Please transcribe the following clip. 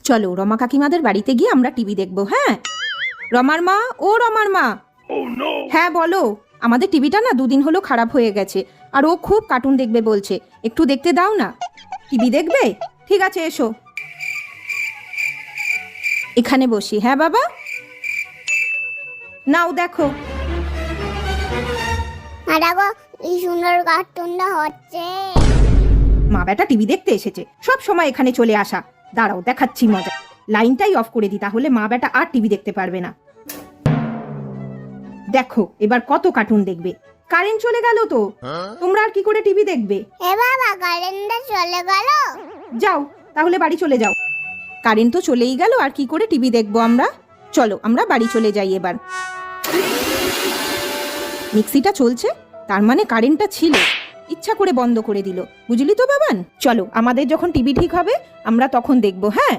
চলো রমা কাকিমাদের বাড়িতে গিয়ে আমরা টিভি দেখবো। হ্যাঁ রমার মা, ও রমার মা। হ্যাঁ বলো, আমাদের টিভিটা না 2 দিন হলো খারাপ হয়ে গেছে, আর ও খুব কার্টুন দেখবে বলছে, একটু দেখতে দাও না। টিভি দেখবে? ঠিক আছে এসো, এখানে বসি। হ্যাঁ বাবা, নাও দেখো। দেখো এই সুন্দর কার্টুনটা হচ্ছে। মা বেটা টিভি দেখতে এসেছে, সব সময় এখানে চলে আসা। দাঁড়াও দেখাচ্ছি মজা। লাইনটাই অফ করে দিই, তাহলে মা বেটা আর টিভি দেখতে পারবে না। দেখো এবার কত কার্টুন দেখবে। কারেন্ট চলে গেল তো, তোমরা আর কি করে টিভি দেখবে? এ বাবা, কারেন্টটা চলে গেল। যাও তাহলে বাড়ি চলে যাও। কারেন্ট তো চলেই গেল, আর কি করে টিভি দেখবো আমরা? চলো আমরা বাড়ি চলে যাই এবার। মিক্সিটা চলছে, তার মানে কারেন্টটা ছিল, ইচ্ছা করে বন্ধ করে দিল, বুঝলি তো বাবান। চলো আমাদের যখন টিভি ঠিক হবে আমরা তখন দেখবো। হ্যাঁ।